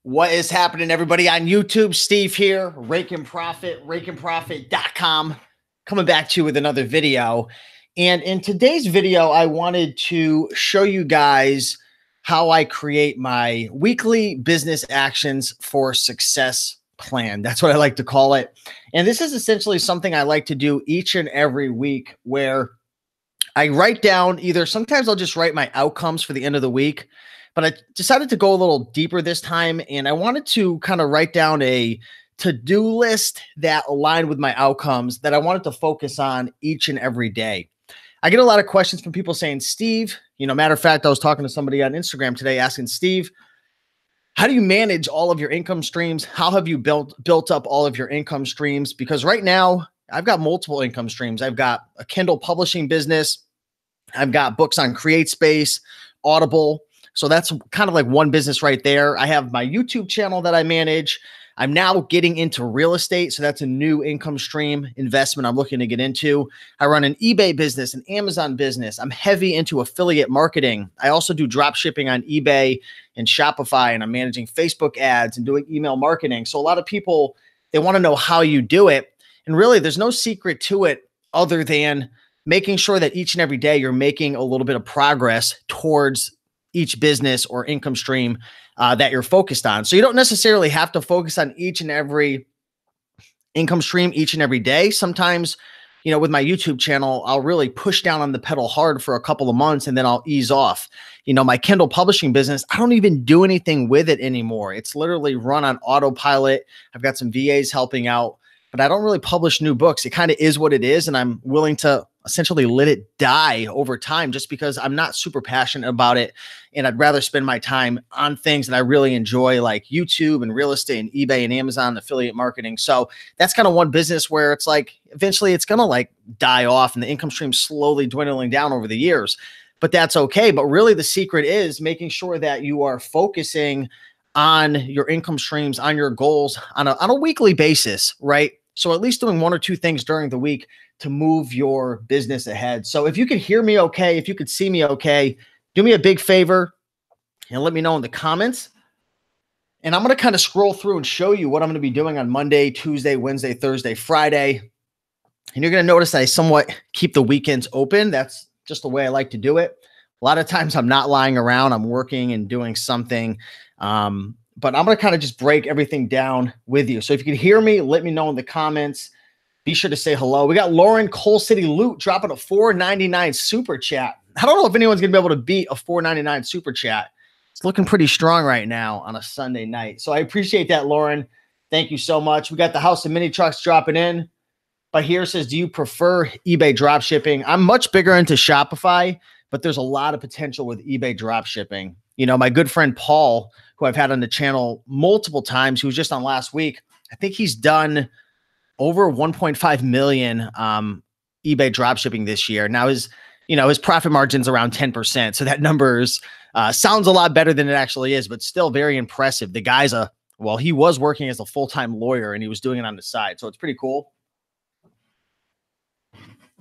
What is happening, everybody on YouTube? Steve here, Rake and Profit, rakeandprofit.com, coming back to you with another video. And in today's video, I wanted to show you guys how I create my weekly business actions for success plan. That's what I like to call it. And this is essentially something I like to do each and every week, where I write down sometimes I'll just write my outcomes for the end of the week. But I decided to go a little deeper this time, and I wanted to kind of write down a to-do list that aligned with my outcomes that I wanted to focus on each and every day. I get a lot of questions from people saying, Steve, matter of fact, I was talking to somebody on Instagram today asking, Steve, how do you manage all of your income streams? How have you built up all of your income streams? Because right now I've got multiple income streams. I've got a Kindle publishing business. I've got books on CreateSpace, Audible. So that's kind of like one business right there. I have my YouTube channel that I manage. I'm now getting into real estate. So that's a new income stream investment I'm looking to get into. I run an eBay business, an Amazon business. I'm heavy into affiliate marketing. I also do drop shipping on eBay and Shopify, and I'm managing Facebook ads and doing email marketing. So a lot of people, they want to know how you do it. And really, there's no secret to it other than making sure that each and every day you're making a little bit of progress towards each business or income stream that you're focused on. So you don't necessarily have to focus on each and every income stream each and every day. Sometimes, with my YouTube channel, I'll really push down on the pedal hard for a couple of months and then I'll ease off. My Kindle publishing business, I don't even do anything with it anymore. It's literally run on autopilot. I've got some VAs helping out, but I don't really publish new books. It kind of is what it is. And I'm willing to essentially let it die over time just because I'm not super passionate about it. And I'd rather spend my time on things that I really enjoy, like YouTube and real estate and eBay and Amazon and affiliate marketing. So that's kind of one business where it's like, eventually it's going to die off and the income stream slowly dwindling down over the years, but that's okay. But really the secret is making sure that you are focusing on your income streams, on your goals on a weekly basis, right? So at least doing one or two things during the week to move your business ahead. So if you could hear me okay, if you could see me okay, do me a big favor and let me know in the comments. And I'm going to kind of scroll through and show you what I'm going to be doing on Monday, Tuesday, Wednesday, Thursday, Friday. And you're going to notice that I somewhat keep the weekends open. That's just the way I like to do it. A lot of times I'm not lying around. I'm working and doing something. But I'm going to kind of just break everything down with you. So if you can hear me, let me know in the comments. Be sure to say hello. We got Lauren Coal City Loot dropping a $4.99 super chat. I don't know if anyone's going to be able to beat a $4.99 super chat. It's looking pretty strong right now on a Sunday night. So I appreciate that, Lauren. Thank you so much. We got the House of Mini Trucks dropping in. But here says, do you prefer eBay drop shipping? I'm much bigger into Shopify, but there's a lot of potential with eBay drop shipping. My good friend Paul, who I've had on the channel multiple times, who was just on last week, I think he's done over 1.5 million eBay drop shipping this year. Now his profit margin's around 10%. So that numbers sounds a lot better than it actually is, but still very impressive. The guy's he was working as a full-time lawyer and he was doing it on the side. So it's pretty cool.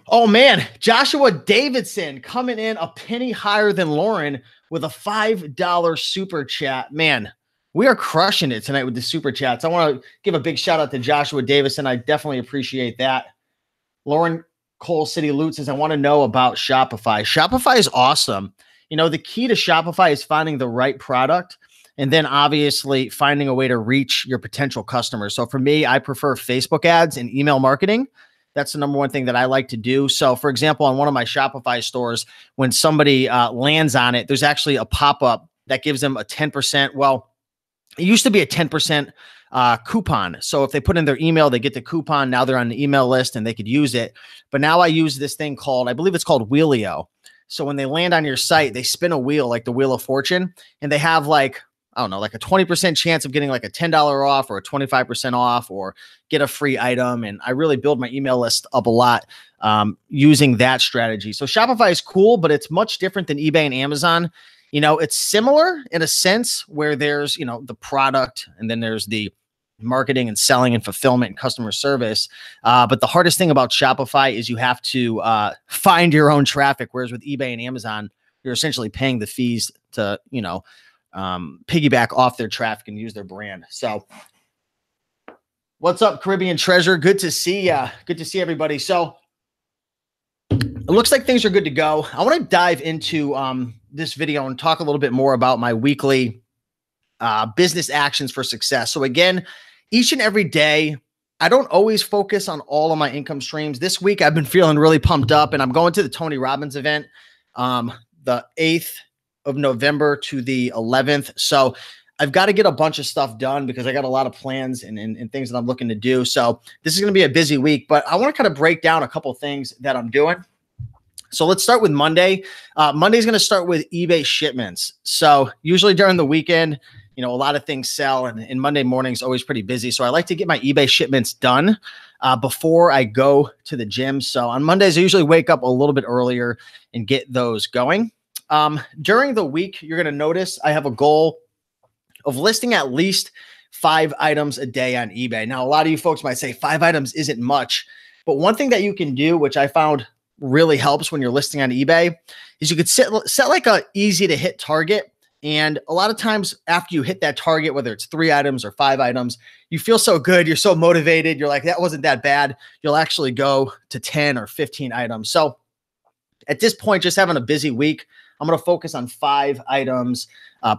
Oh man, Joshua Davidson coming in a penny higher than Lauren with a $5 super chat. Man, we are crushing it tonight with the super chats. I want to give a big shout out to Joshua Davison. I definitely appreciate that. Lauren Coal City Loot says, I want to know about Shopify. Shopify is awesome. The key to Shopify is finding the right product and then obviously finding a way to reach your potential customers. So for me, I prefer Facebook ads and email marketing. That's the number one thing that I like to do. So for example, on one of my Shopify stores, when somebody lands on it, there's actually a pop-up that gives them a 10%. Well, it used to be a 10% coupon. So if they put in their email, they get the coupon. Now they're on the email list and they could use it. But now I use this thing I believe it's called Wheelio. So when they land on your site, they spin a wheel like the Wheel of Fortune, and they have a 20% chance of getting a $10 off or a 25% off or get a free item. And I really build my email list up a lot using that strategy. So Shopify is cool, but it's much different than eBay and Amazon. It's similar in a sense where there's, the product and then there's the marketing and selling and fulfillment and customer service. But the hardest thing about Shopify is you have to find your own traffic. Whereas with eBay and Amazon, you're essentially paying the fees to, piggyback off their traffic and use their brand. So what's up, Caribbean Treasure? Good to see ya. Good to see everybody. So it looks like things are good to go. I want to dive into this video and talk a little bit more about my weekly business actions for success. So again, each and every day, I don't always focus on all of my income streams. This week, I've been feeling really pumped up, and I'm going to the Tony Robbins event, the 8th of November to the 11th. So I've got to get a bunch of stuff done because I got a lot of plans and things that I'm looking to do. So this is going to be a busy week, but I want to kind of break down a couple of things that I'm doing. So let's start with Monday. Monday's going to start with eBay shipments. So usually during the weekend, you know, a lot of things sell, and Monday morning is always pretty busy. So I like to get my eBay shipments done before I go to the gym. So on Mondays, I usually wake up a little bit earlier and get those going. During the week, you're going to notice I have a goal of listing at least 5 items a day on eBay. Now, a lot of you folks might say 5 items isn't much, but one thing that you can do, which I found really helps when you're listing on eBay, is you could set like a easy to hit target. And a lot of times after you hit that target, whether it's 3 items or 5 items, you feel so good. You're so motivated. You're like, that wasn't that bad. You'll actually go to 10 or 15 items. So at this point, just having a busy week, I'm going to focus on 5 items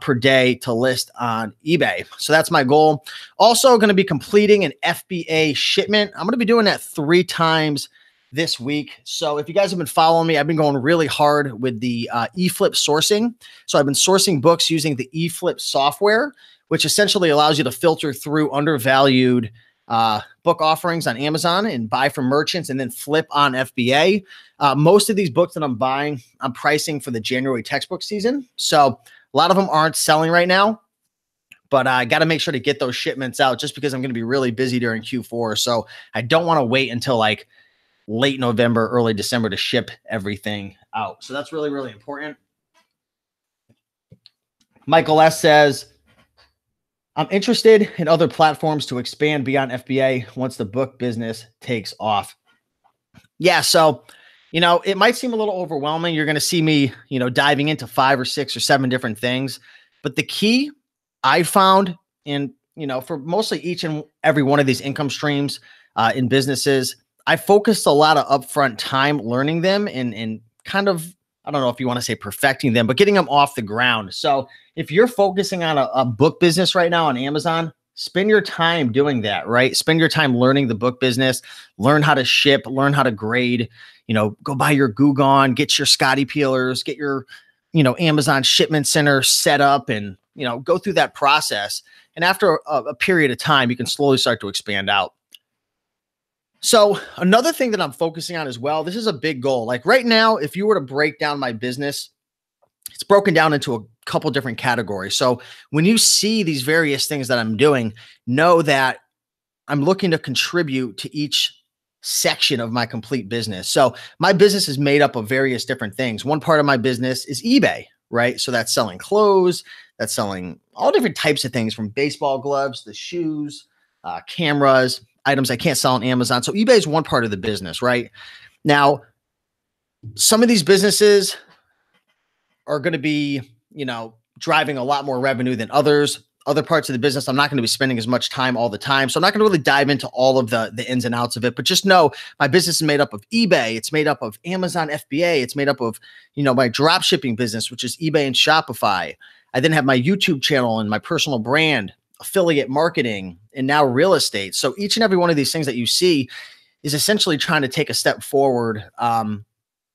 per day to list on eBay. So that's my goal. Also going to be completing an FBA shipment. I'm going to be doing that 3 times this week. So if you guys have been following me, I've been going really hard with the eFlip sourcing. So I've been sourcing books using the eFlip software, which essentially allows you to filter through undervalued book offerings on Amazon and buy from merchants and then flip on FBA. Most of these books that I'm buying, I'm pricing for the January textbook season. So a lot of them aren't selling right now, but I got to make sure to get those shipments out just because I'm going to be really busy during Q4. So I don't want to wait until like late November, early December to ship everything out. So that's really, really important. Michael S. says, I'm interested in other platforms to expand beyond FBA once the book business takes off. Yeah. So, you know, it might seem a little overwhelming. You're going to see me, you know, diving into 5 or 6 or 7 different things. But the key I found in, you know, for mostly each and every one of these income streams in businesses, I focused a lot of upfront time learning them and kind of, I don't know if you want to say perfecting them, but getting them off the ground. So if you're focusing on a book business right now on Amazon, spend your time doing that, right? Spend your time learning the book business, learn how to ship, learn how to grade, you know, go buy your Gugon, get your Scotty peelers, get your, you know, Amazon shipment center set up and, you know, go through that process. And after a period of time, you can slowly start to expand out. So another thing that I'm focusing on as well, this is a big goal. Like right now, if you were to break down my business, it's broken down into a couple different categories. So when you see these various things that I'm doing, know that I'm looking to contribute to each section of my complete business. So my business is made up of various different things. One part of my business is eBay, right? So that's selling clothes, that's selling all different types of things from baseball gloves, the shoes, cameras, items I can't sell on Amazon. So eBay is one part of the business, right? Now, some of these businesses are going to be, you know, driving a lot more revenue than others. Other parts of the business, I'm not going to be spending as much time all the time. So I'm not going to really dive into all of the ins and outs of it, but just know my business is made up of eBay. It's made up of Amazon FBA. It's made up of, you know, my drop shipping business, which is eBay and Shopify. I then have my YouTube channel and my personal brand, affiliate marketing, and now real estate. So each and every one of these things that you see is essentially trying to take a step forward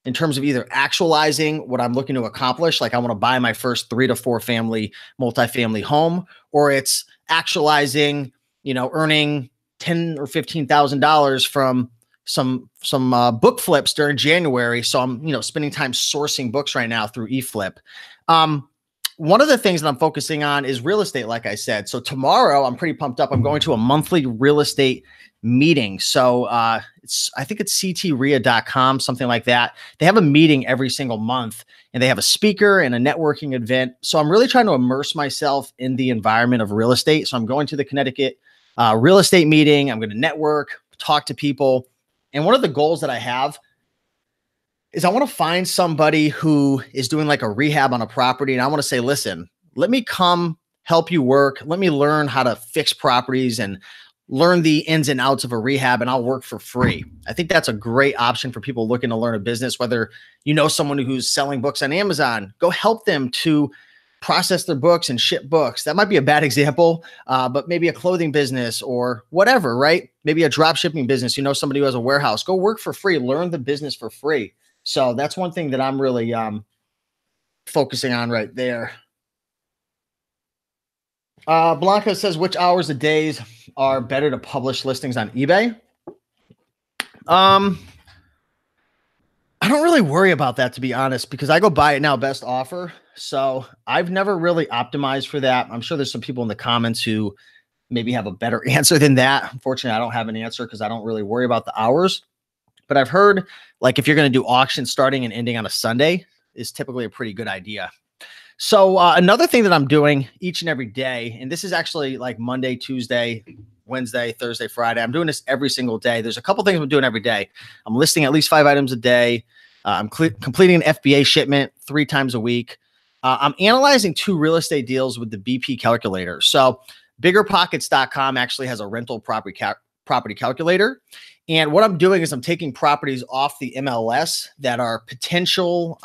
in terms of either actualizing what I'm looking to accomplish. Like I want to buy my first 3 to 4 family multifamily home, or it's actualizing, you know, earning $10,000 or $15,000 from some book flips during January. So I'm, you know, spending time sourcing books right now through eFlip. One of the things that I'm focusing on is real estate, like I said. So tomorrow, I'm pretty pumped up. I'm going to a monthly real estate meeting. So I think it's ctria.com, something like that. They have a meeting every single month, and they have a speaker and a networking event. So I'm really trying to immerse myself in the environment of real estate. So I'm going to the Connecticut real estate meeting. I'm going to network, talk to people. And one of the goals that I have is I want to find somebody who is doing like a rehab on a property. And I want to say, listen, let me come help you work. Let me learn how to fix properties and learn the ins and outs of a rehab, and I'll work for free. I think that's a great option for people looking to learn a business, whether you know someone who's selling books on Amazon, go help them to process their books and ship books. That might be a bad example, but maybe a clothing business or whatever, right? Maybe a drop shipping business. You know, somebody who has a warehouse, go work for free, learn the business for free. So that's one thing that I'm really focusing on right there. Blanca says, which hours of days are better to publish listings on eBay? I don't really worry about that, to be honest, because I go buy it now, best offer. So I've never really optimized for that. I'm sure there's some people in the comments who maybe have a better answer than that. Unfortunately, I don't have an answer because I don't really worry about the hours. But I've heard, like, if you're going to do auctions starting and ending on a Sunday is typically a pretty good idea. So another thing that I'm doing each and every day, and this is actually like Monday, Tuesday, Wednesday, Thursday, Friday. I'm doing this every single day. There's a couple things I'm doing every day. I'm listing at least 5 items a day. I'm completing an FBA shipment 3 times a week. I'm analyzing 2 real estate deals with the BP calculator. So biggerpockets.com actually has a rental property calculator. And what I'm doing is I'm taking properties off the MLS that are potential,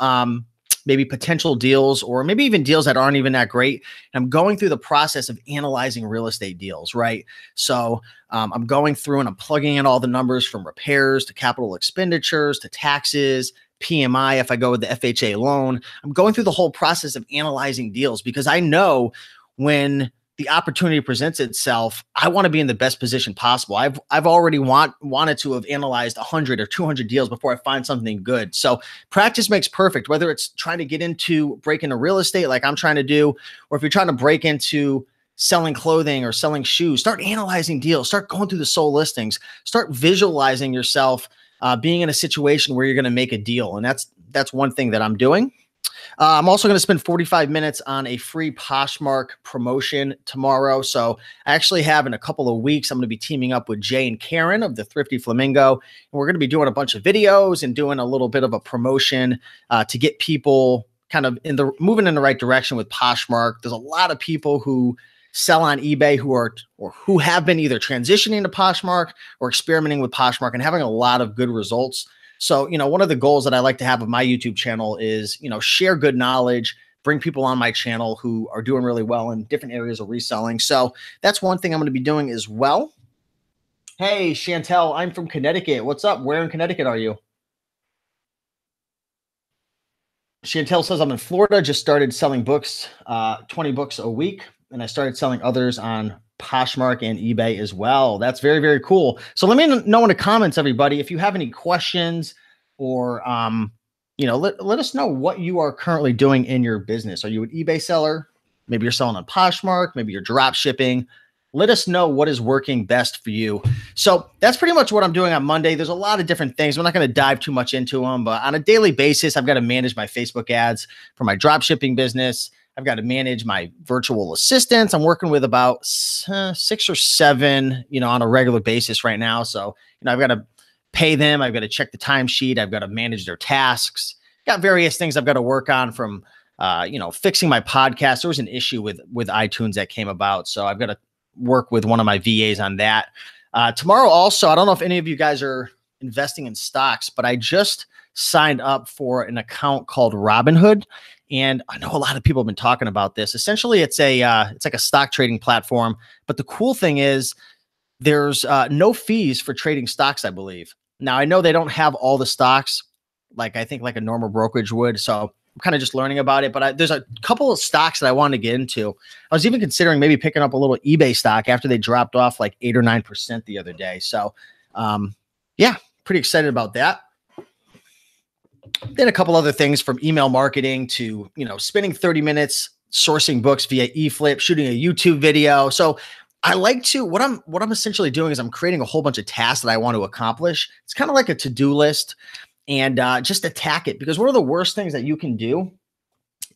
maybe potential deals, or maybe even deals that aren't even that great. And I'm going through the process of analyzing real estate deals, right? So I'm going through and I'm plugging in all the numbers from repairs to capital expenditures to taxes, PMI, if I go with the FHA loan. I'm going through the whole process of analyzing deals because I know when the opportunity presents itself, I want to be in the best position possible. I've already wanted to have analyzed 100 or 200 deals before I find something good. So practice makes perfect, whether it's trying to get into break into real estate like I'm trying to do, or if you're trying to break into selling clothing or selling shoes, start analyzing deals, start going through the sold listings, start visualizing yourself being in a situation where you're going to make a deal. And that's one thing that I'm doing. I'm also going to spend 45 minutes on a free Poshmark promotion tomorrow. So I actually have in a couple of weeks, I'm going to be teaming up with Jay and Karen of the Thrifty Flamingo. And we're going to be doing a bunch of videos and doing a little bit of a promotion to get people kind of moving in the right direction with Poshmark. There's a lot of people who sell on eBay who have been either transitioning to Poshmark or experimenting with Poshmark and having a lot of good results. So, one of the goals that I like to have of my YouTube channel is, share good knowledge, bring people on my channel who are doing really well in different areas of reselling. So that's one thing I'm going to be doing as well. Hey, Chantel, I'm from Connecticut. What's up? Where in Connecticut are you? Chantel says, I'm in Florida, just started selling books, 20 books a week. And I started selling others on Poshmark and eBay as well. That's very, very cool. So let me know in the comments, everybody, if you have any questions or, let us know what you are currently doing in your business. Are you an eBay seller? Maybe you're selling on Poshmark. Maybe you're drop shipping. Let us know what is working best for you. So that's pretty much what I'm doing on Monday. There's a lot of different things. We're not going to dive too much into them, but on a daily basis, I've got to manage my Facebook ads for my drop shipping business. I've got to manage my virtual assistants. I'm working with about 6 or 7, on a regular basis right now. So, I've got to pay them. I've got to check the timesheet. I've got to manage their tasks. Got various things I've got to work on from, fixing my podcast. There was an issue with iTunes that came about. So I've got to work with one of my VAs on that. Tomorrow also, I don't know if any of you guys are investing in stocks, but I just signed up for an account called Robinhood. And I know a lot of people have been talking about this. Essentially, it's like a stock trading platform. But the cool thing is there's no fees for trading stocks, I believe. Now, I know they don't have all the stocks like I think like a normal brokerage would. So I'm kind of just learning about it. But there's a couple of stocks that I wanted to get into. I was even considering maybe picking up a little eBay stock after they dropped off like 8 or 9% the other day. So, yeah, pretty excited about that. Then a couple other things from email marketing to, spending 30 minutes sourcing books via eFlip, shooting a YouTube video. So I like to, what I'm essentially doing is I'm creating a whole bunch of tasks that I want to accomplish. It's kind of like a to-do list and just attack it, because one of the worst things that you can do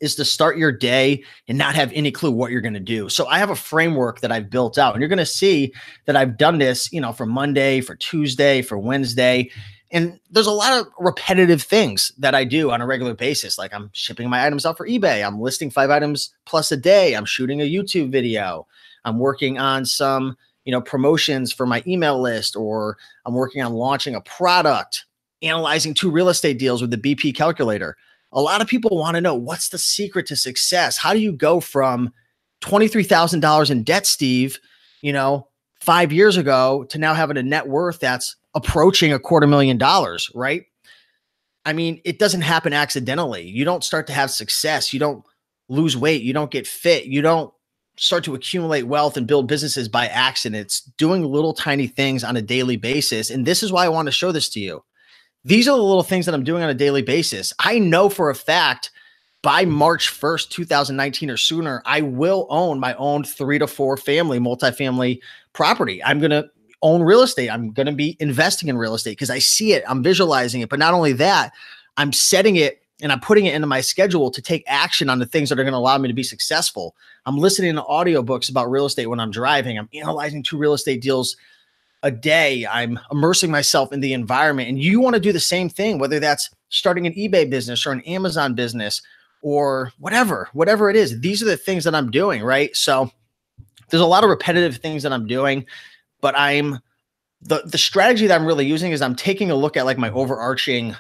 is to start your day and not have any clue what you're going to do. So I have a framework that I've built out, and you're going to see that I've done this, for Monday, for Tuesday, for Wednesday. And there's a lot of repetitive things that I do on a regular basis. Like I'm shipping my items out for eBay. I'm listing 5 items plus a day. I'm shooting a YouTube video. I'm working on some, promotions for my email list, or I'm working on launching a product, analyzing 2 real estate deals with the BP calculator. A lot of people want to know, what's the secret to success? How do you go from $23,000 in debt, Steve, 5 years ago, to now having a net worth that's approaching $250,000, right? I mean, it doesn't happen accidentally. You don't start to have success. You don't lose weight. You don't get fit. You don't start to accumulate wealth and build businesses by accident. It's doing little tiny things on a daily basis. And this is why I want to show this to you. These are the little things that I'm doing on a daily basis. I know for a fact by March 1st, 2019 or sooner, I will own my own 3 to 4 family, multifamily property. I'm going to own real estate. I'm going to be investing in real estate because I see it. I'm visualizing it. But not only that, I'm setting it and I'm putting it into my schedule to take action on the things that are going to allow me to be successful. I'm listening to audiobooks about real estate when I'm driving. I'm analyzing 2 real estate deals a day. I'm immersing myself in the environment. And you want to do the same thing, whether that's starting an eBay business or an Amazon business or whatever it is. These are the things that I'm doing, right? So there's a lot of repetitive things that I'm doing, but the strategy that I'm really using is I'm taking a look at like my overarching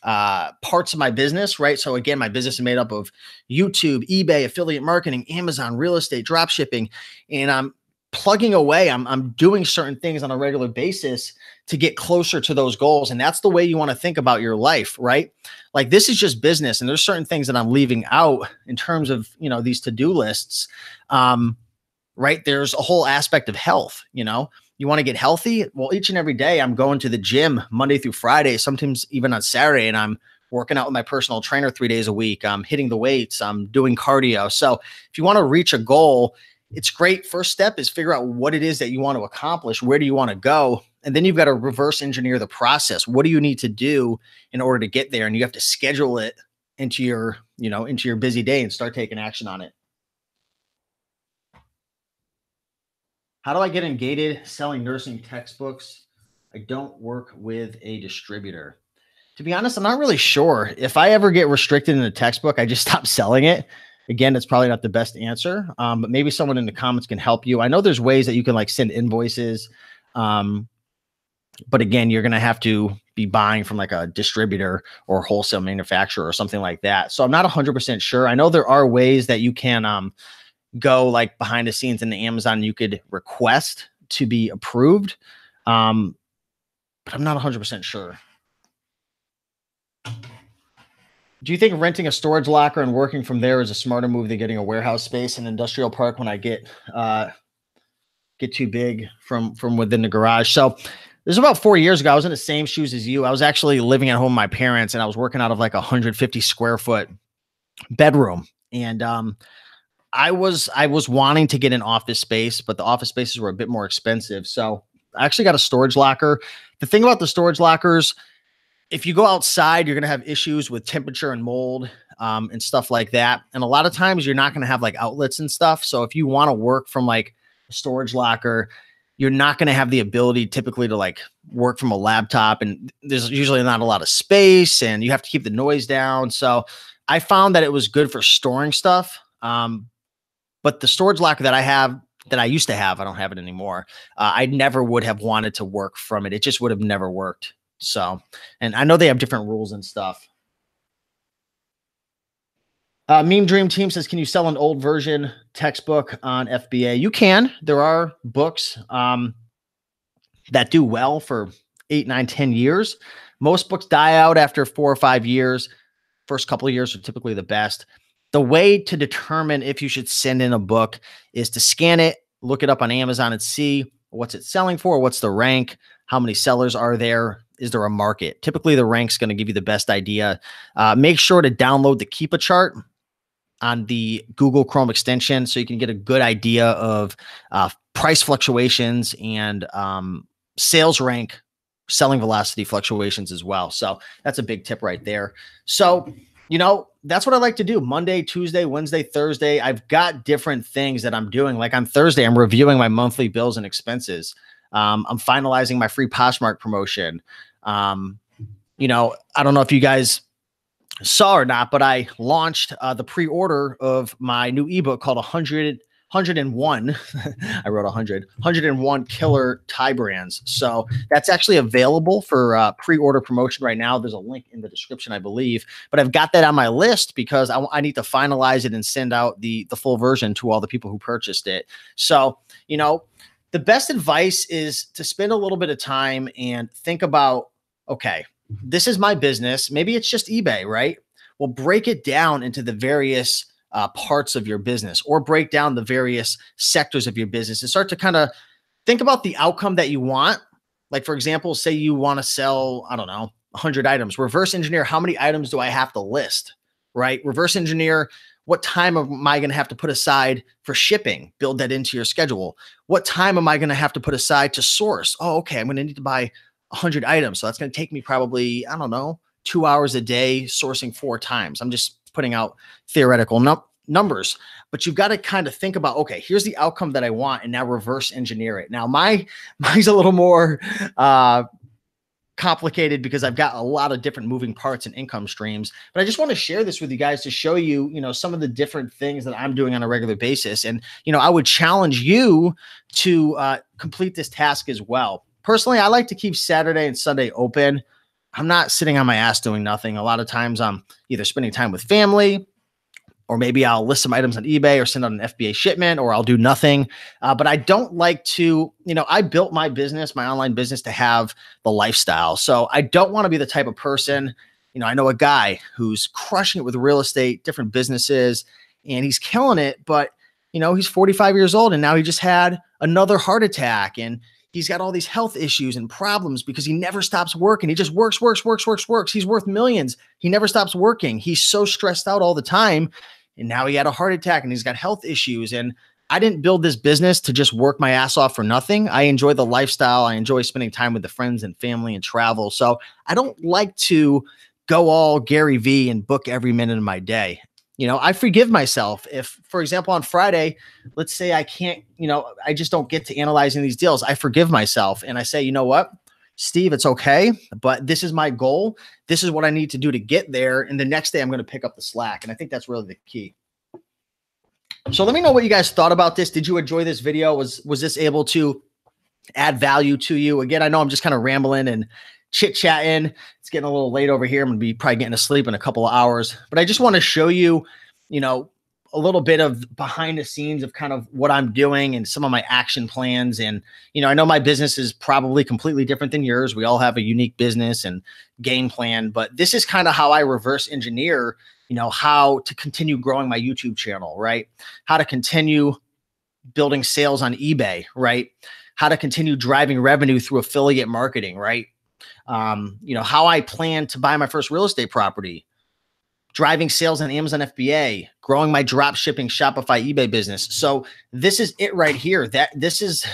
parts of my business, right? So again, my business is made up of YouTube, eBay, affiliate marketing, Amazon, real estate, drop shipping, and I'm plugging away. I'm doing certain things on a regular basis to get closer to those goals. And that's the way you want to think about your life, right? Like this is just business. And there's certain things that I'm leaving out in terms of, these to-do lists. Right? There's a whole aspect of health. You want to get healthy. Well, each and every day I'm going to the gym Monday through Friday, sometimes even on Saturday. And I'm working out with my personal trainer 3 days a week. I'm hitting the weights. I'm doing cardio. So if you want to reach a goal, it's great. First step is figure out what it is that you want to accomplish. Where do you want to go? And then you've got to reverse engineer the process. What do you need to do in order to get there? And you have to schedule it into your, into your busy day and start taking action on it. How do I get ungated selling nursing textbooks? I don't work with a distributor. To be honest, I'm not really sure. If I ever get restricted in a textbook, I just stop selling it. Again, it's probably not the best answer, but maybe someone in the comments can help you. I know there's ways that you can like send invoices. But again, you're going to have to be buying from like a distributor or wholesale manufacturer or something like that. So I'm not 100% sure. I know there are ways that you can go like behind the scenes in the Amazon. You could request to be approved. But I'm not 100% sure. Do you think renting a storage locker and working from there is a smarter move than getting a warehouse space in an industrial park when I get too big from within the garage? So this is about 4 years ago. I was in the same shoes as you. I was actually living at home with my parents, and I was working out of like a 150 square foot bedroom. And I was wanting to get an office space, but the office spaces were a bit more expensive. So I actually got a storage locker. The thing about the storage lockers, if you go outside, you're going to have issues with temperature and mold and stuff like that. And a lot of times you're not going to have like outlets and stuff. So if you want to work from like a storage locker, you're not going to have the ability typically to like work from a laptop, and there's usually not a lot of space and you have to keep the noise down. So I found that it was good for storing stuff. But the storage locker that I used to have, I don't have it anymore. I never would have wanted to work from it. It just would have never worked. So, and I know they have different rules and stuff. Meme Dream Team says, can you sell an old version textbook on FBA? You can. There are books that do well for 8, 9, 10 years. Most books die out after 4 or 5 years. First couple of years are typically the best. The way to determine if you should send in a book is to scan it, look it up on Amazon and see what's it selling for, what's the rank, how many sellers are there, is there a market? Typically, the rank's going to give you the best idea. Make sure to download the Keepa chart on the Google Chrome extension so you can get a good idea of price fluctuations and sales rank, selling velocity fluctuations as well. So that's a big tip right there. So, that's what I like to do. Monday, Tuesday, Wednesday, Thursday. I've got different things that I'm doing. Like on Thursday, I'm reviewing my monthly bills and expenses. I'm finalizing my free Poshmark promotion. You know, I don't know if you guys saw or not, but I launched the pre-order of my new ebook called 101. I wrote 101 killer tie brands. So that's actually available for pre-order promotion right now. There's a link in the description, I believe, but I've got that on my list because I need to finalize it and send out the full version to all the people who purchased it. So, you know, the best advice is to spend a little bit of time and think about, okay, this is my business. Maybe it's just eBay, right? Well, break it down into the various parts of your business, or break down the various sectors of your business and start to kind of think about the outcome that you want. Like, for example, say you want to sell, I don't know, 100 items. Reverse engineer, how many items do I have to list, right? Reverse engineer, what time am I going to have to put aside for shipping? Build that into your schedule. What time am I going to have to put aside to source? Oh, okay, I'm going to need to buy 100 items. So that's going to take me probably, I don't know, 2 hours a day sourcing 4 times. I'm just putting out theoretical numbers, but you've got to kind of think about, okay, here's the outcome that I want, and now reverse engineer it. Now mine's a little more complicated because I've got a lot of different moving parts and income streams, but I just want to share this with you guys to show you, you know, some of the different things that I'm doing on a regular basis. And, you know, I would challenge you to complete this task as well. Personally, I like to keep Saturday and Sunday open. I'm not sitting on my ass doing nothing. A lot of times I'm either spending time with family, or maybe I'll list some items on eBay or send out an FBA shipment, or I'll do nothing. But I don't like to, you know, I built my business, my online business, to have the lifestyle. So I don't want to be the type of person, you know, I know a guy who's crushing it with real estate, different businesses, and he's killing it. But, you know, he's 45 years old and now he just had another heart attack, and he's got all these health issues and problems because he never stops working. He just works. He's worth millions. He never stops working. He's so stressed out all the time. And now he had a heart attack and he's got health issues. And I didn't build this business to just work my ass off for nothing. I enjoy the lifestyle. I enjoy spending time with the friends and family and travel. So I don't like to go all Gary V and book every minute of my day. You know, I forgive myself if, for example, on Friday, let's say I can't, you know, I just don't get to analyzing these deals. I forgive myself and I say, you know what, Steve, it's okay, but this is my goal. This is what I need to do to get there. And the next day I'm going to pick up the slack. And I think that's really the key. So let me know what you guys thought about this. Did you enjoy this video? Was this able to add value to you? Again, I know I'm just kind of rambling and chit-chatting. It's getting a little late over here. I'm going to be probably getting to sleep in a couple of hours, but I just want to show you, you know, a little bit of behind the scenes of kind of what I'm doing and some of my action plans. And, you know, I know my business is probably completely different than yours. We all have a unique business and game plan, but this is kind of how I reverse engineer, you know, how to continue growing my YouTube channel, right? How to continue building sales on eBay, right? How to continue driving revenue through affiliate marketing, right? You know, how I plan to buy my first real estate property, driving sales on Amazon FBA, growing my drop shipping Shopify eBay business. So this is it right here. This is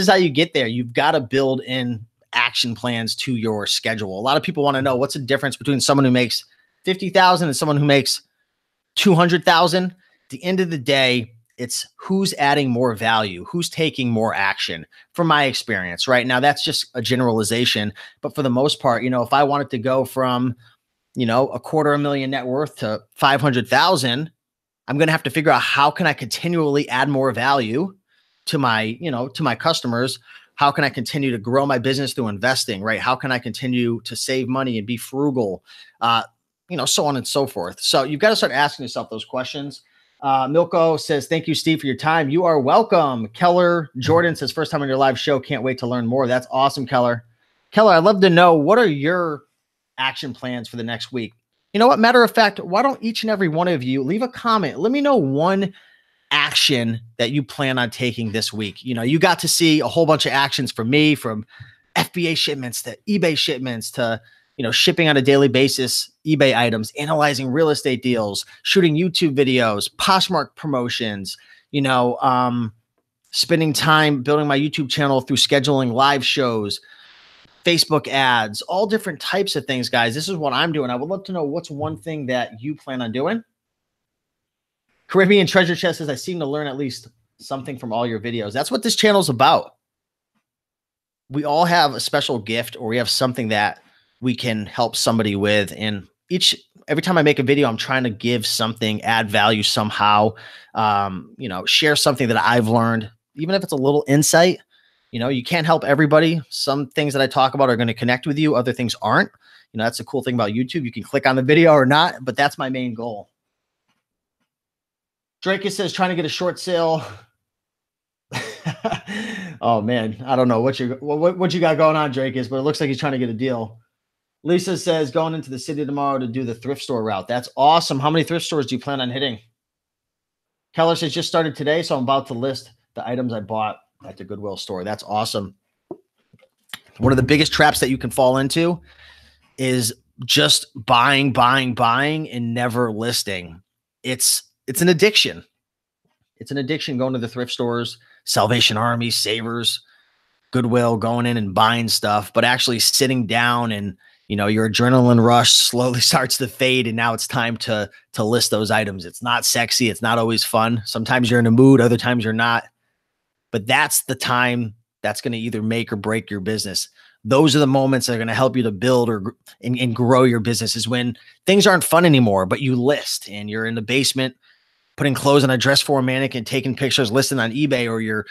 how you get there. You've got to build in action plans to your schedule. A lot of people want to know what's the difference between someone who makes 50,000 and someone who makes 200,000. At the end of the day, it's who's adding more value, who's taking more action, from my experience. Right now, that's just a generalization. But for the most part, you know, if I wanted to go from, you know, $250,000 net worth to 500,000, I'm going to have to figure out how can I continually add more value to my, you know, to my customers. How can I continue to grow my business through investing, right? How can I continue to save money and be frugal, you know, so on and so forth. So you've got to start asking yourself those questions. Milko says, thank you, Steve, for your time. You are welcome. Keller Jordan says, first time on your live show. Can't wait to learn more. That's awesome, Keller. Keller, I'd love to know, what are your action plans for the next week? You know what? Matter of fact, why don't each and every one of you leave a comment? Let me know one action that you plan on taking this week. You know, you got to see a whole bunch of actions from me, from FBA shipments to eBay shipments to, you know, shipping on a daily basis, eBay items, analyzing real estate deals, shooting YouTube videos, Poshmark promotions, you know, spending time building my YouTube channel through scheduling live shows, Facebook ads, all different types of things, guys. This is what I'm doing. I would love to know what's one thing that you plan on doing. Caribbean Treasure Chest says, I seem to learn at least something from all your videos. That's what this channel is about. we all have a special gift, or we have something that we can help somebody with. And every time I make a video, I'm trying to give something, add value somehow, share something that I've learned, even if it's a little insight. You can't help everybody. Some things that I talk about are going to connect with you. Other things aren't. That's the cool thing about YouTube. You can click on the video or not, but that's my main goal. Drake says trying to get a short sale. Oh man, I don't know what you got going on, Drake, but it looks like he's trying to get a deal. Lisa says going into the city tomorrow to do the thrift store route. That's awesome. How many thrift stores do you plan on hitting? Keller says just started today, so I'm about to list the items I bought at the Goodwill store. That's awesome. One of the biggest traps that you can fall into is just buying, and never listing. It's an addiction. It's an addiction going to the thrift stores, Salvation Army, Savers, Goodwill, going in and buying stuff, but actually sitting down and, your adrenaline rush slowly starts to fade. And now it's time to list those items. It's not sexy. It's not always fun. Sometimes you're in a mood. Other times you're not. But that's the time that's going to either make or break your business. Those are the moments that are going to help you to build and grow your business, is when things aren't fun anymore, but you list and you're in the basement putting clothes on a dress form mannequin, taking pictures, listing on eBay, or you're,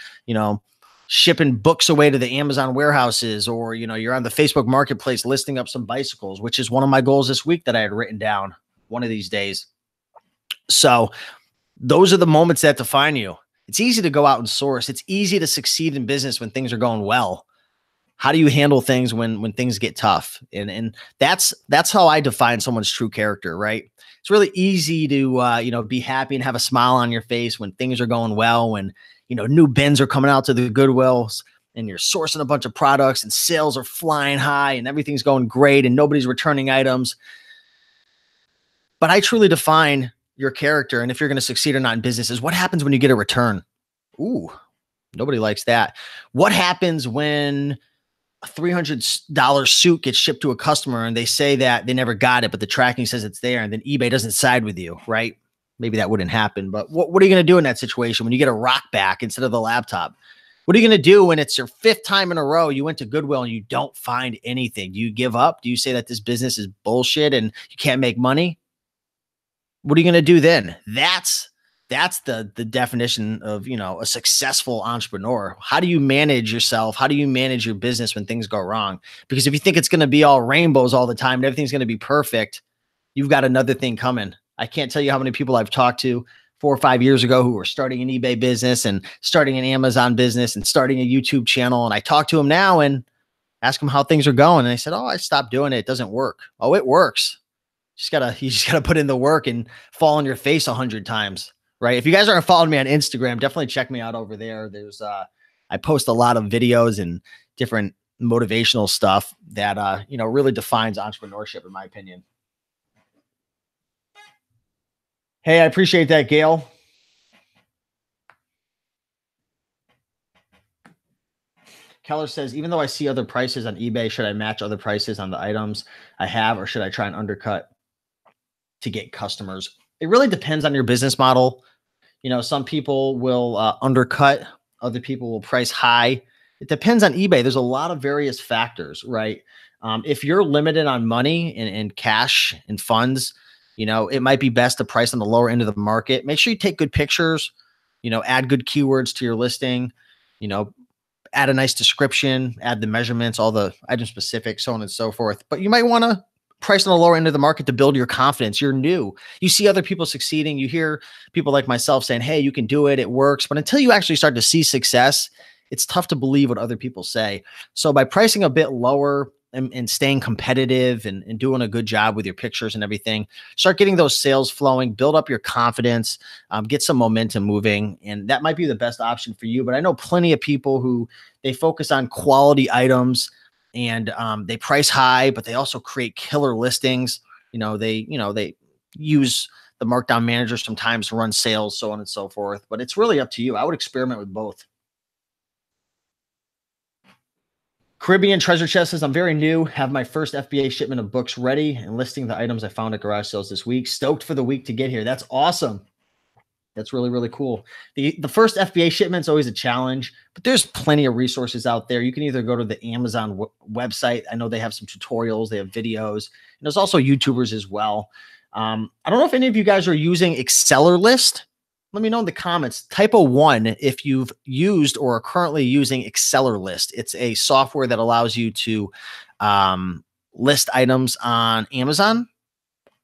shipping books away to the Amazon warehouses, or, you're on the Facebook marketplace listing up some bicycles, which is one of my goals this week that I had written down one of these days. So those are the moments that define you. It's easy to go out and source. It's easy to succeed in business when things are going well. How do you handle things when things get tough? And that's how I define someone's true character, right? It's really easy to, be happy and have a smile on your face when things are going well, when, new bins are coming out to the Goodwills and you're sourcing a bunch of products and sales are flying high and everything's going great and nobody's returning items. But I truly define your character, and if you're going to succeed or not in business, is what happens when you get a return. Ooh, nobody likes that. What happens when a $300 suit gets shipped to a customer and they say that they never got it, but the tracking says it's there, and then eBay doesn't side with you, right? Maybe that wouldn't happen, but what are you going to do in that situation when you get a rock back instead of the laptop? What are you going to do when it's your 5th time in a row you went to Goodwill and you don't find anything? Do you give up? Do you say that this business is bullshit and you can't make money? What are you going to do then? That's the definition of, a successful entrepreneur. How do you manage yourself? How do you manage your business when things go wrong? Because if you think it's going to be all rainbows all the time and everything's going to be perfect, you've got another thing coming. I can't tell you how many people I've talked to 4 or 5 years ago who were starting an eBay business and starting an Amazon business and starting a YouTube channel. And I talk to them now and ask them how things are going. And they said, "Oh, I stopped doing it. It doesn't work." Oh, it works. You just gotta put in the work and fall on your face 100 times. Right. If you guys aren't following me on Instagram, definitely check me out over there. There's I post a lot of videos and different motivational stuff that really defines entrepreneurship, in my opinion. Hey, I appreciate that, Gail. Keller says, even though I see other prices on eBay, should I match other prices on the items I have, or should I try and undercut to get customers? It really depends on your business model. Some people will undercut, other people will price high. It depends on eBay. There's a lot of various factors, right? If you're limited on money and cash and funds, it might be best to price on the lower end of the market. Make sure you take good pictures, add good keywords to your listing, add a nice description, add the measurements, all the item specifics, so on and so forth. But you might want to price on the lower end of the market to build your confidence. You're new. You see other people succeeding. You hear people like myself saying, "Hey, you can do it. It works." But until you actually start to see success, it's tough to believe what other people say. So by pricing a bit lower and staying competitive and doing a good job with your pictures and everything, start getting those sales flowing, build up your confidence, get some momentum moving. And that might be the best option for you. But I know plenty of people who they focus on quality items and they price high, but they also create killer listings. They use the markdown manager sometimes to run sales, so on and so forth. But it's really up to you. I would experiment with both. Caribbean Treasure Chest says, I'm very new, have my first FBA shipment of books ready and listing the items I found at garage sales this week. Stoked for the week to get here. That's awesome. That's really, really cool. The first FBA shipment is always a challenge, but there's plenty of resources out there. You can either go to the Amazon website. I know they have some tutorials, they have videos, and there's also YouTubers as well. I don't know if any of you guys are using Exceller List. Let me know in the comments. Type a 1 if you've used or are currently using Exceller List. It's a software that allows you to list items on Amazon,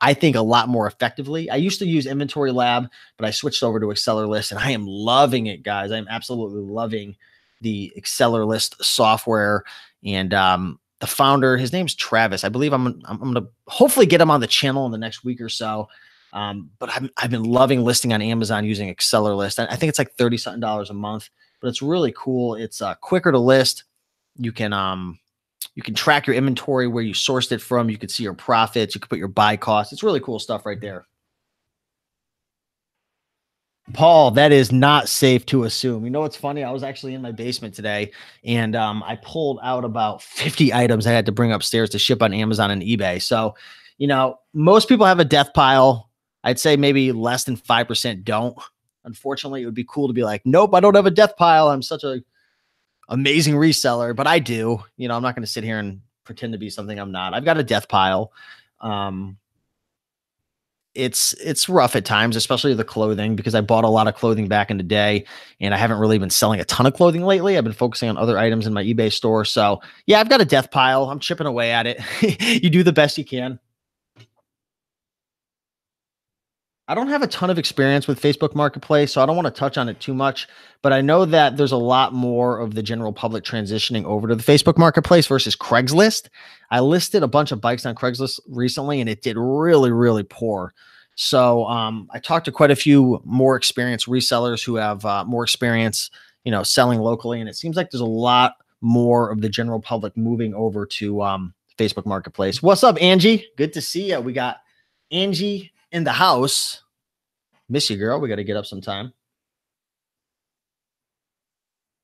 I think, a lot more effectively. I used to use Inventory Lab, but I switched over to Exceller List, and I am loving it, guys. I'm absolutely loving the Exceller List software. And the founder, his name's Travis. I believe I'm going to hopefully get him on the channel in the next week or so. But I've been loving listing on Amazon using Exceller List. I think it's like $30-something a month, but it's really cool. It's quicker to list. You can track your inventory, where you sourced it from. You can see your profits. You can put your buy costs. It's really cool stuff right there. Paul, that is not safe to assume. You know what's funny? I was actually in my basement today, and I pulled out about 50 items I had to bring upstairs to ship on Amazon and eBay. So, you know, most people have a death pile. I'd say maybe less than 5% don't. Unfortunately, it would be cool to be like, nope, I don't have a death pile. I'm such a amazing reseller, but I do. You know, I'm not going to sit here and pretend to be something I'm not. I've got a death pile. It's rough at times, especially the clothing, because I bought a lot of clothing back in the day, and I haven't really been selling a ton of clothing lately. I've been focusing on other items in my eBay store. So yeah, I've got a death pile. I'm chipping away at it. You do the best you can. I don't have a ton of experience with Facebook Marketplace, so I don't want to touch on it too much, but I know that there's a lot more of the general public transitioning over to the Facebook Marketplace versus Craigslist. I listed a bunch of bikes on Craigslist recently, and it did really, really poor. So I talked to quite a few more experienced resellers who have more experience, you know, selling locally, and it seems like there's a lot more of the general public moving over to Facebook Marketplace. What's up, Angie? Good to see you. We got Angie in the house. Miss you, girl. We got to get up sometime.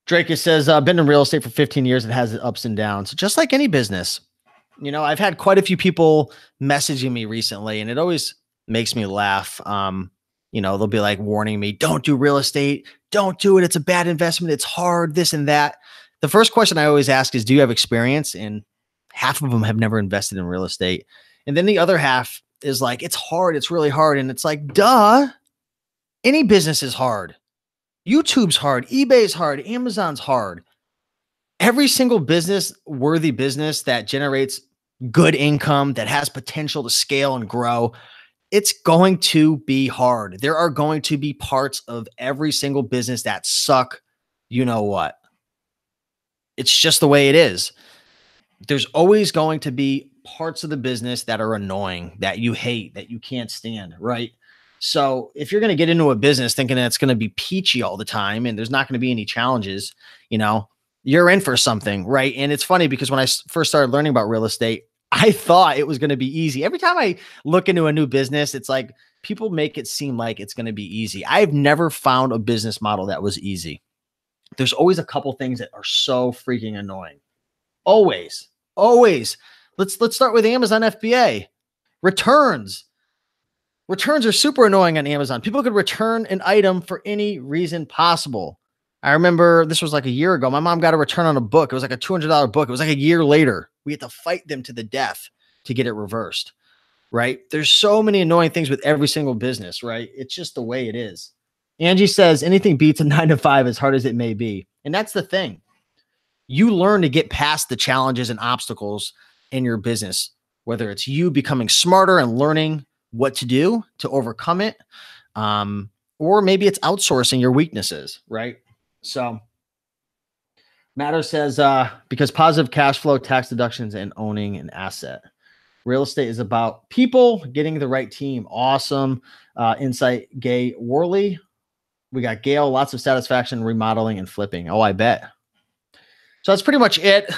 Drake says, been in real estate for 15 years. It has its ups and downs, just like any business. You know, I've had quite a few people messaging me recently, and it always makes me laugh. You know, they'll be like warning me, don't do real estate. Don't do it. It's a bad investment. It's hard, this and that. The first question I always ask is, do you have experience? And half of them have never invested in real estate. And then the other half is like, it's hard. It's really hard. And it's like, duh, any business is hard. YouTube's hard. eBay's hard. Amazon's hard. Every single business, worthy business that generates good income, that has potential to scale and grow, it's going to be hard. There are going to be parts of every single business that suck. You know what? It's just the way it is. There's always going to be parts of the business that are annoying, that you hate, that you can't stand, right? So if you're going to get into a business thinking that it's going to be peachy all the time and there's not going to be any challenges, you know, you're in for something, right? And it's funny because when I first started learning about real estate, I thought it was going to be easy. Every time I look into a new business, it's like people make it seem like it's going to be easy. I've never found a business model that was easy. There's always a couple things that are so freaking annoying. Always. Let's start with Amazon FBA. Returns. Returns are super annoying on Amazon. People could return an item for any reason possible. I remember this was like a year ago. My mom got a return on a book. It was like a $200 book. It was like a year later. We had to fight them to the death to get it reversed, right? There's so many annoying things with every single business, right? It's just the way it is. Angie says, anything beats a 9-to-5 as hard as it may be. And that's the thing. You learn to get past the challenges and obstacles in your business, whether it's you becoming smarter and learning what to do to overcome it, or maybe it's outsourcing your weaknesses, right? So Matter says, because positive cash flow, tax deductions, and owning an asset. Real estate is about people, getting the right team. Awesome. Insight, Gay Worley. We got Gail, lots of satisfaction, remodeling, and flipping. Oh, I bet. So that's pretty much it.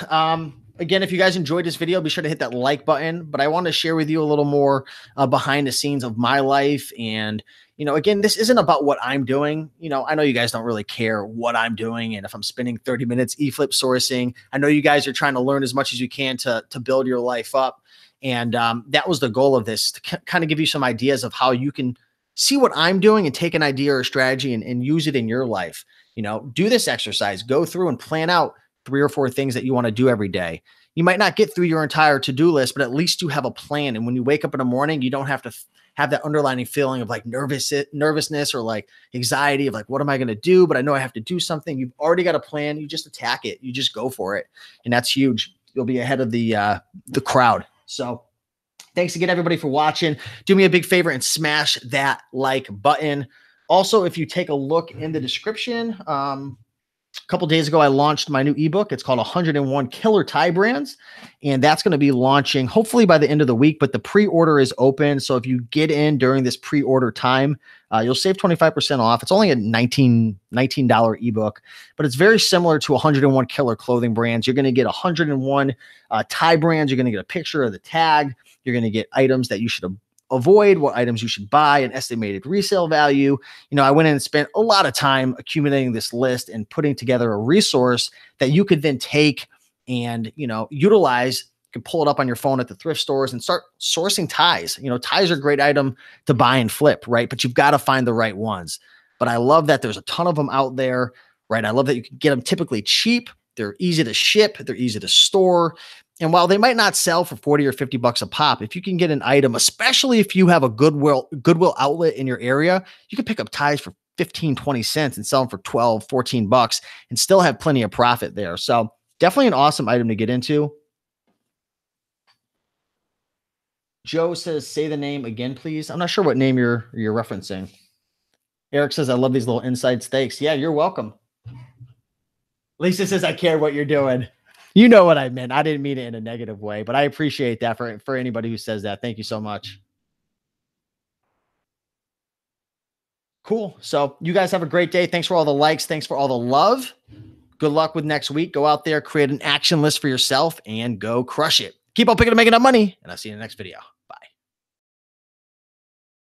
Again, if you guys enjoyed this video, be sure to hit that like button. But I want to share with you a little more behind the scenes of my life. And, you know, again, this isn't about what I'm doing. You know, I know you guys don't really care what I'm doing. And if I'm spending 30 minutes eFlip sourcing, I know you guys are trying to learn as much as you can to build your life up. And that was the goal of this, to kind of give you some ideas of how you can see what I'm doing and take an idea or a strategy and use it in your life. Do this exercise, go through and plan out 3 or 4 things that you want to do every day. You might not get through your entire to-do list, but at least you have a plan. And when you wake up in the morning, you don't have to have that underlying feeling of like nervousness or like anxiety of like, what am I going to do? But I know I have to do something. You've already got a plan. You just attack it. You just go for it. And that's huge. You'll be ahead of the crowd. So thanks again, everybody, for watching. Do me a big favor and smash that like button. Also, if you take a look in the description, a couple days ago, I launched my new ebook. It's called 101 Killer Tie Brands, and that's going to be launching hopefully by the end of the week, but the pre-order is open. So if you get in during this pre-order time, you'll save 25% off. It's only a $19 ebook, but it's very similar to 101 Killer Clothing Brands. You're going to get 101 tie brands. You're going to get a picture of the tag. You're going to get items that you should avoid, what items you should buy, an estimated resale value. I went in and spent a lot of time accumulating this list and putting together a resource that you could then take and, utilize. You can pull it up on your phone at the thrift stores and start sourcing ties. Ties are a great item to buy and flip, right? But you've got to find the right ones. But I love that there's a ton of them out there, right? I love that you can get them typically cheap. They're easy to ship. They're easy to store. And while they might not sell for 40 or 50 bucks a pop, if you can get an item, especially if you have a Goodwill outlet in your area, you can pick up ties for 15, 20 cents and sell them for 12, 14 bucks and still have plenty of profit there. So definitely an awesome item to get into. Joe says, say the name again, please. I'm not sure what name you're referencing. Eric says, I love these little inside steaks. Yeah, you're welcome. Lisa says, I care what you're doing. You know what I meant. I didn't mean it in a negative way, but I appreciate that for anybody who says that. Thank you so much. Cool. So you guys have a great day. Thanks for all the likes. Thanks for all the love. Good luck with next week. Go out there, create an action list for yourself, and go crush it. Keep on picking and making up money, and I'll see you in the next video.